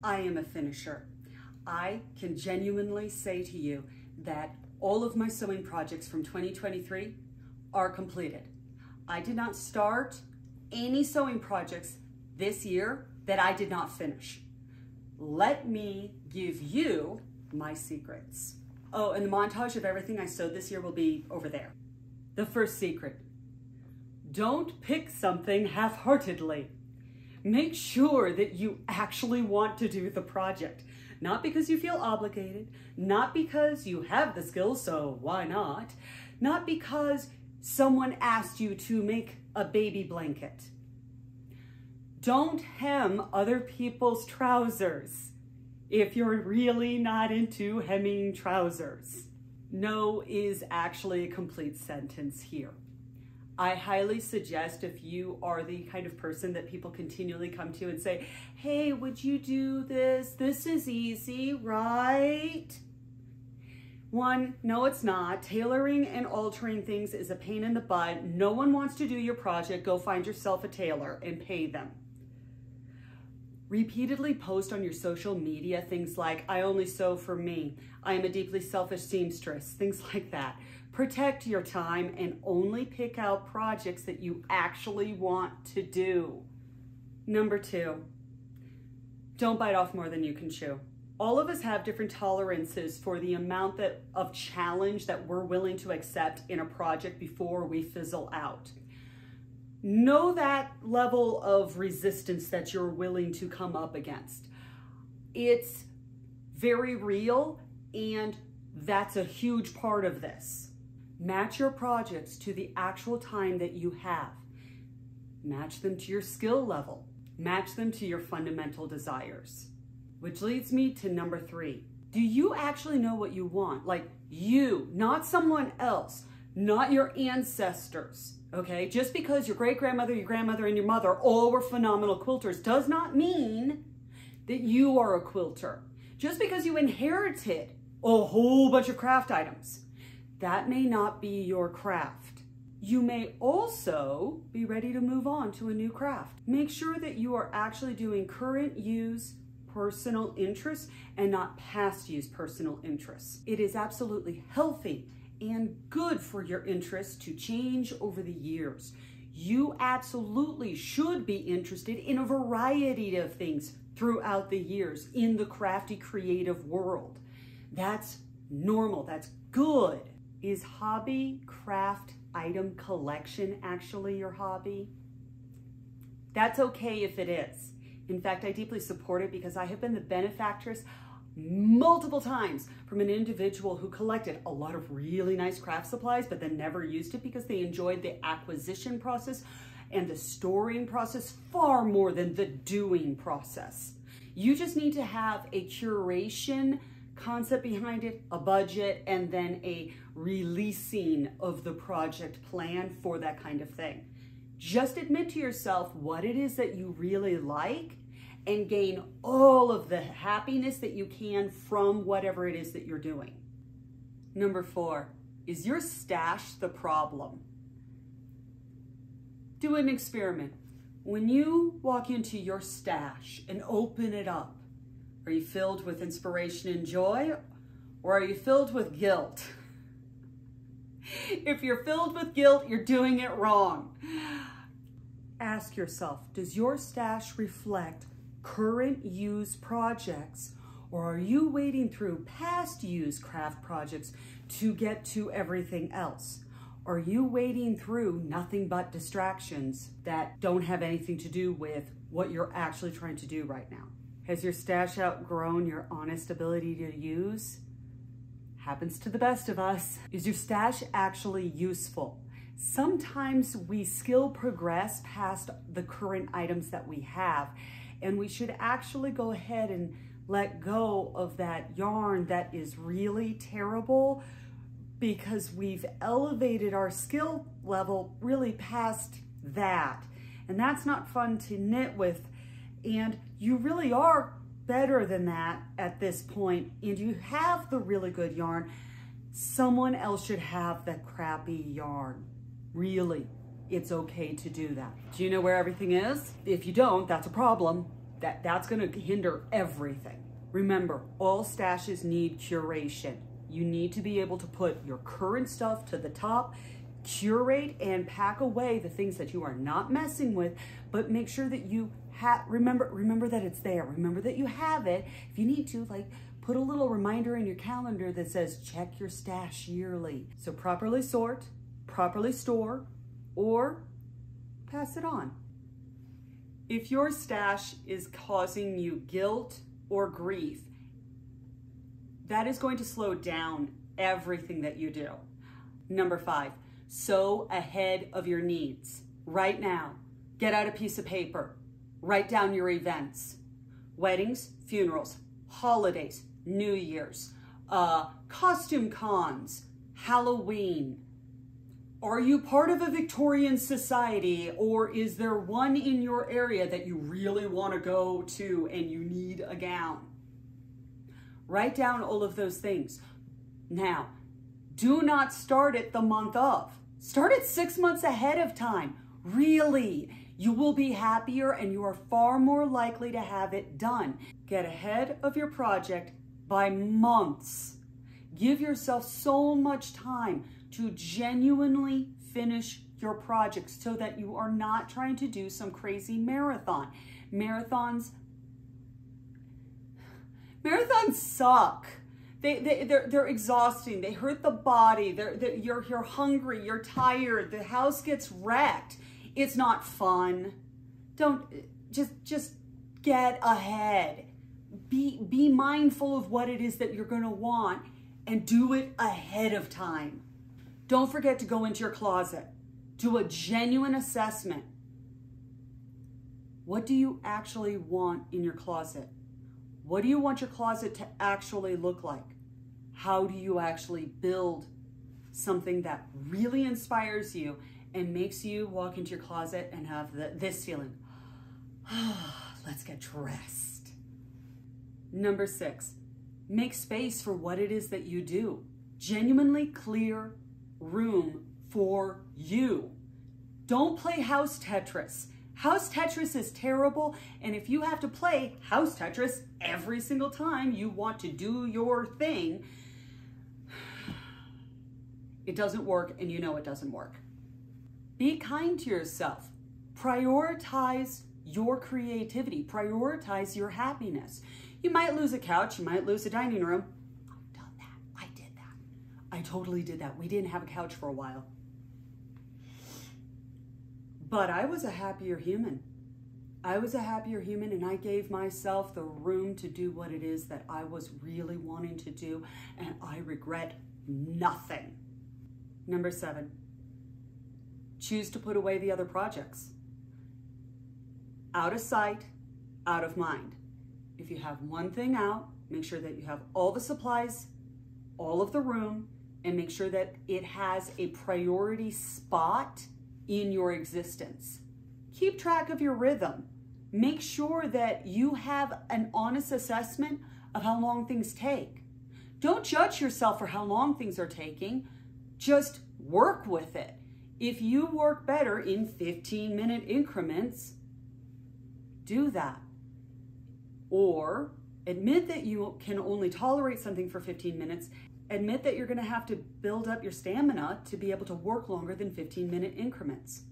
I am a finisher. I can genuinely say to you that all of my sewing projects from 2023 are completed. I did not start any sewing projects this year that I did not finish. Let me give you my secrets. Oh, and the montage of everything I sewed this year will be over there. The first secret: don't pick something half-heartedly. Make sure that you actually want to do the project. Not because you feel obligated, not because you have the skills, so why not? Not because someone asked you to make a baby blanket. Don't hem other people's trousers if you're really not into hemming trousers. No is actually a complete sentence here. I highly suggest, if you are the kind of person that people continually come to and say, hey, would you do this? This is easy, right? One, no, it's not. Tailoring and altering things is a pain in the butt. No one wants to do your project. Go find yourself a tailor and pay them. Repeatedly post on your social media things like, I only sew for me. I am a deeply selfish seamstress, things like that. Protect your time and only pick out projects that you actually want to do. Number 2, don't bite off more than you can chew. All of us have different tolerances for the amount of challenge that we're willing to accept in a project before we fizzle out. Know that level of resistance that you're willing to come up against. It's very real, and that's a huge part of this. Match your projects to the actual time that you have. Match them to your skill level. Match them to your fundamental desires. Which leads me to number 3. Do you actually know what you want? Like you, not someone else, not your ancestors, okay? Just because your great-grandmother, your grandmother, and your mother all were phenomenal quilters does not mean that you are a quilter. Just because you inherited a whole bunch of craft items, that may not be your craft. You may also be ready to move on to a new craft. Make sure that you are actually doing current use personal interests and not past use personal interests. It is absolutely healthy and good for your interests to change over the years. You absolutely should be interested in a variety of things throughout the years in the crafty, creative world. That's normal, that's good. Is hobby craft item collection actually your hobby? That's okay if it is. In fact, I deeply support it because I have been the benefactress multiple times from an individual who collected a lot of really nice craft supplies but then never used it because they enjoyed the acquisition process and the storing process far more than the doing process. You just need to have a curation concept behind it, a budget, and then a releasing of the project plan for that kind of thing. Just admit to yourself what it is that you really like and gain all of the happiness that you can from whatever it is that you're doing. Number 4, is your stash the problem? Do an experiment. When you walk into your stash and open it up, are you filled with inspiration and joy, or are you filled with guilt? If you're filled with guilt, you're doing it wrong. Ask yourself, does your stash reflect current use projects, or are you wading through past use craft projects to get to everything else? Are you wading through nothing but distractions that don't have anything to do with what you're actually trying to do right now? Has your stash outgrown your honest ability to use? Happens to the best of us. Is your stash actually useful? Sometimes we skill progress past the current items that we have, and we should actually go ahead and let go of that yarn that is really terrible because we've elevated our skill level really past that. And that's not fun to knit with. And you really are better than that at this point, and you have the really good yarn. Someone else should have the crappy yarn. Really, it's okay to do that. Do you know where everything is? If you don't, that's a problem. That's going to hinder everything. Remember, all stashes need curation. You need to be able to put your current stuff to the top, curate and pack away the things that you are not messing with, but make sure that you remember that it's there. Remember that you have it. If you need to, like, put a little reminder in your calendar that says check your stash yearly. So properly sort, properly store, or pass it on. If your stash is causing you guilt or grief, that is going to slow down everything that you do. Number 5, sew ahead of your needs. Right now, get out a piece of paper. Write down your events. Weddings, funerals, holidays, New Year's, costume cons, Halloween. Are you part of a Victorian society, or is there one in your area that you really want to go to and you need a gown? Write down all of those things. Now, do not start it the month of. Start it 6 months ahead of time. Really, you will be happier and you are far more likely to have it done. Get ahead of your project by months. Give yourself so much time to genuinely finish your project so that you are not trying to do some crazy marathon. Marathons suck. They're exhausting. They hurt the body. You're hungry. You're tired. The house gets wrecked. It's not fun. Just get ahead. Be mindful of what it is that you're going to want and do it ahead of time. Don't forget to go into your closet. Do a genuine assessment. What do you actually want in your closet? What do you want your closet to actually look like? How do you actually build something that really inspires you and makes you walk into your closet and have this feeling? Let's get dressed. Number 6, make space for what it is that you do. Genuinely clear room for you. Don't play house Tetris. House Tetris is terrible, and if you have to play house Tetris every single time you want to do your thing, it doesn't work, and you know it doesn't work. Be kind to yourself. Prioritize your creativity. Prioritize your happiness. You might lose a couch, you might lose a dining room. I've done that. I did that. I totally did that. We didn't have a couch for a while. But I was a happier human. I was a happier human, and I gave myself the room to do what it is that I was really wanting to do, and I regret nothing. Number 7, choose to put away the other projects. Out of sight, out of mind. If you have one thing out, make sure that you have all the supplies, all of the room, and make sure that it has a priority spot in your existence. Keep track of your rhythm. Make sure that you have an honest assessment of how long things take. Don't judge yourself for how long things are taking. Just work with it. If you work better in 15-minute increments, do that. Or admit that you can only tolerate something for 15 minutes. Admit that you're going to have to build up your stamina to be able to work longer than 15-minute increments.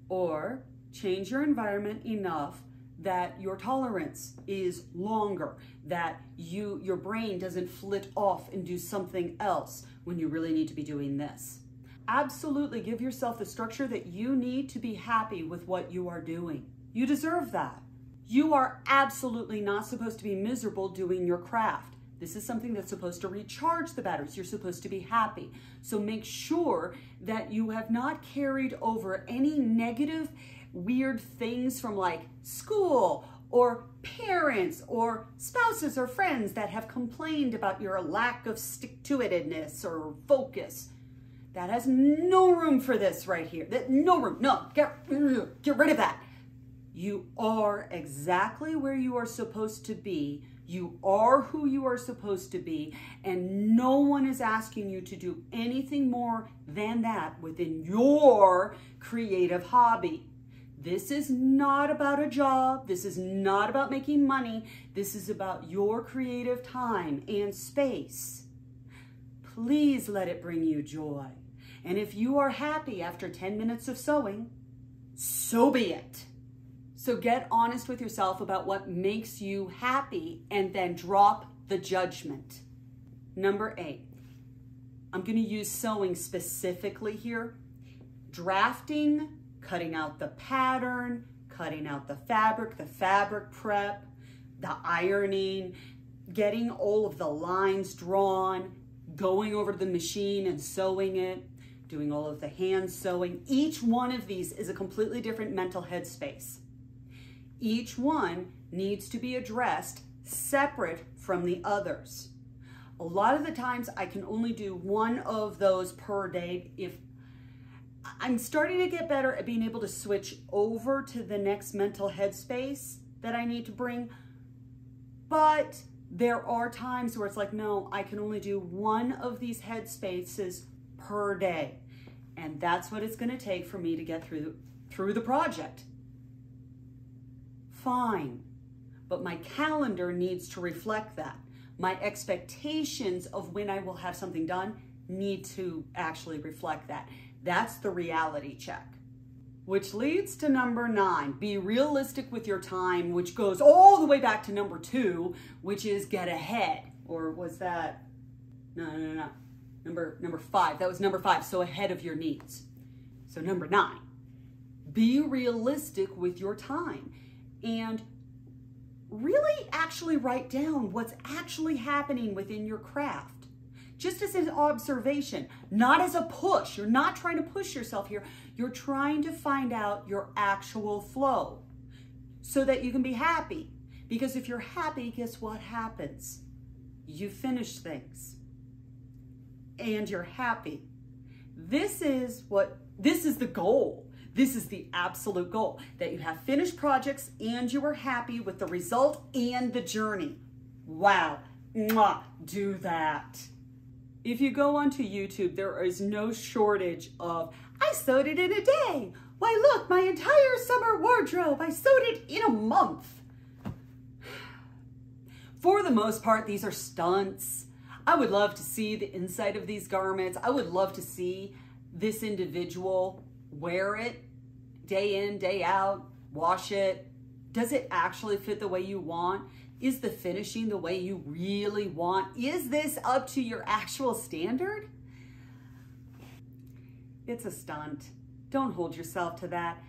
Or change your environment enough that your tolerance is longer, that your brain doesn't flit off and do something else when you really need to be doing this. Absolutely give yourself the structure that you need to be happy with what you are doing. You deserve that. You are absolutely not supposed to be miserable doing your craft. This is something that's supposed to recharge the batteries. You're supposed to be happy. So make sure that you have not carried over any negative, weird things from like school or parents or spouses or friends that have complained about your lack of stick-to-itiveness or focus. That has no room for this right here. No room. No, get rid of that. You are exactly where you are supposed to be. You are who you are supposed to be, and no one is asking you to do anything more than that within your creative hobby. This is not about a job. This is not about making money. This is about your creative time and space. Please let it bring you joy. And if you are happy after 10 minutes of sewing, so be it. So get honest with yourself about what makes you happy and then drop the judgment. Number 8, I'm going to use sewing specifically here. Drafting, cutting out the pattern, cutting out the fabric prep, the ironing, getting all of the lines drawn, going over to the machine and sewing it, doing all of the hand sewing. Each one of these is a completely different mental headspace. Each one needs to be addressed separate from the others. A lot of the times I can only do one of those per day. If I'm starting to get better at being able to switch over to the next mental headspace that I need to bring, but there are times where it's like, no, I can only do one of these headspaces per day. And that's what it's going to take for me to get through the project. Fine, but my calendar needs to reflect that. My expectations of when I will have something done need to actually reflect that. That's the reality check. Which leads to number 9, be realistic with your time, which goes all the way back to number 2, which is get ahead. Or was that, no. Number 5, that was number 5, so ahead of your needs. So number 9, be realistic with your time and really actually write down what's actually happening within your craft. Just as an observation, not as a push. You're not trying to push yourself here. You're trying to find out your actual flow so that you can be happy. Because if you're happy, guess what happens? You finish things and you're happy. This is the goal. This is the absolute goal, that you have finished projects and you are happy with the result and the journey. Wow, mwah, do that. If you go onto YouTube, there is no shortage of, I sewed it in a day. Why look, my entire summer wardrobe, I sewed it in a month. For the most part, these are stunts. I would love to see the inside of these garments. I would love to see this individual wear it day in, day out, wash it. Does it actually fit the way you want? Is the finishing the way you really want? Is this up to your actual standard? It's a stunt. Don't hold yourself to that.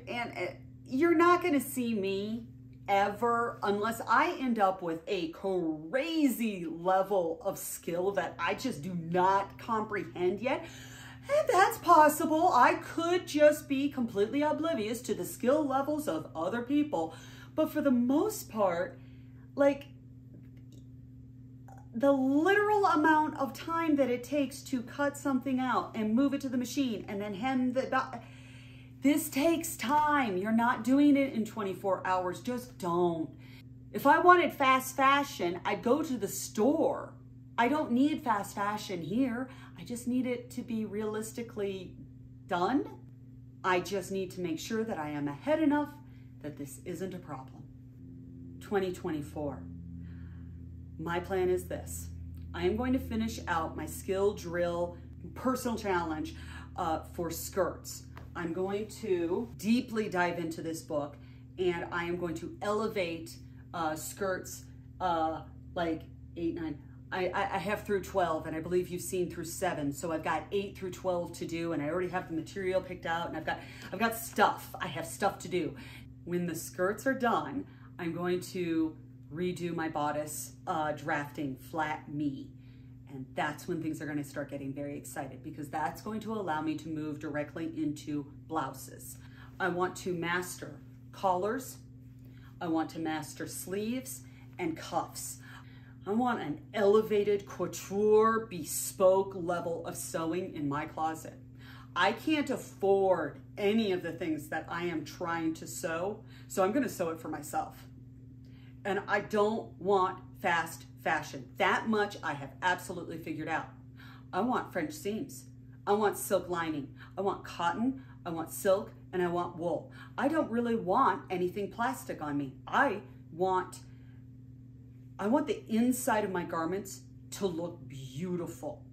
And you're not going to see me ever, unless I end up with a crazy level of skill that I just do not comprehend yet. And that's possible. I could just be completely oblivious to the skill levels of other people. But for the most part, like, the literal amount of time that it takes to cut something out and move it to the machine and then hem this takes time. You're not doing it in 24 hours. Just don't. If I wanted fast fashion, I'd go to the store. I don't need fast fashion here. I just need it to be realistically done. I just need to make sure that I am ahead enough that this isn't a problem. 2024. My plan is this. I am going to finish out my skill drill personal challenge for skirts. I'm going to deeply dive into this book and I am going to elevate skirts like 8, 9. I have through 12 and I believe you've seen through 7. So I've got 8 through 12 to do and I already have the material picked out and I've got stuff. I have stuff to do. When the skirts are done, I'm going to redo my bodice drafting flat me. And that's when things are going to start getting very excited because that's going to allow me to move directly into blouses. I want to master collars. I want to master sleeves and cuffs. I want an elevated couture bespoke level of sewing in my closet. I can't afford any of the things that I am trying to sew, so I'm going to sew it for myself. And I don't want fast fashion. That much I have absolutely figured out. I want French seams. I want silk lining. I want cotton. I want silk, and I want wool. I don't really want anything plastic on me. I want the inside of my garments to look beautiful.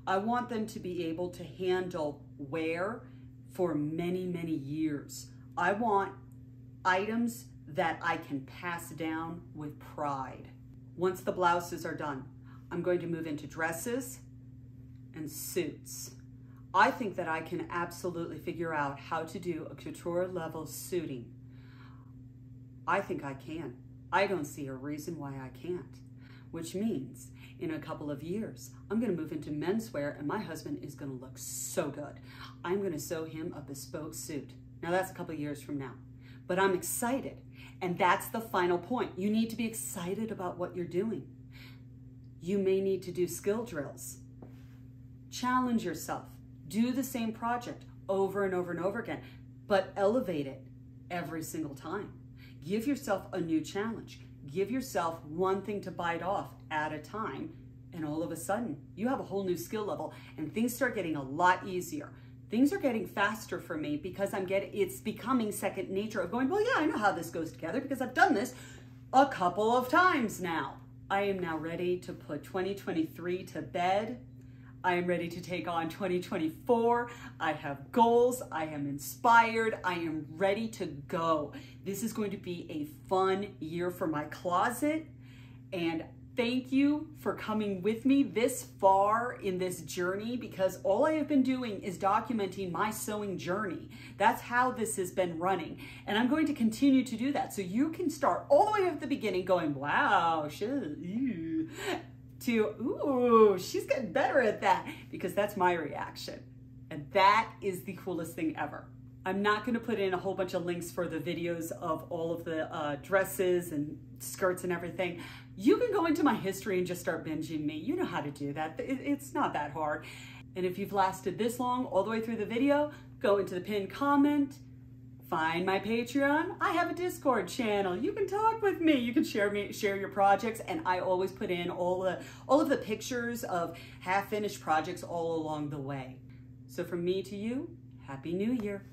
I want them to be able to handle wear for many, many years. I want items that I can pass down with pride. Once the blouses are done, I'm going to move into dresses and suits. I think that I can absolutely figure out how to do a couture level suiting. I think I can. I don't see a reason why I can't, which means in a couple of years, I'm gonna move into menswear and my husband is gonna look so good. I'm gonna sew him a bespoke suit. Now that's a couple of years from now, but I'm excited. And that's the final point. You need to be excited about what you're doing. You may need to do skill drills. Challenge yourself. Do the same project over and over and over again, but elevate it every single time. Give yourself a new challenge. Give yourself one thing to bite off at a time, and all of a sudden, you have a whole new skill level, and things start getting a lot easier. Things are getting faster for me because it's becoming second nature of going, well, yeah, I know how this goes together because I've done this a couple of times now. I am now ready to put 2023 to bed. I am ready to take on 2024. I have goals. I am inspired. I am ready to go. This is going to be a fun year for my closet. And thank you for coming with me this far in this journey, because all I have been doing is documenting my sewing journey. That's how this has been running. And I'm going to continue to do that. So you can start all the way at the beginning going, wow, shit, ew, to, ooh, she's getting better at that, because that's my reaction. And that is the coolest thing ever. I'm not going to put in a whole bunch of links for the videos of all of the dresses and skirts and everything. You can go into my history and just start binging me. You know how to do that. It's not that hard. And if you've lasted this long all the way through the video, go into the pinned comment, find my Patreon. I have a Discord channel. You can talk with me. You can share your projects, and I always put in all of the pictures of half-finished projects all along the way. So from me to you, Happy New Year.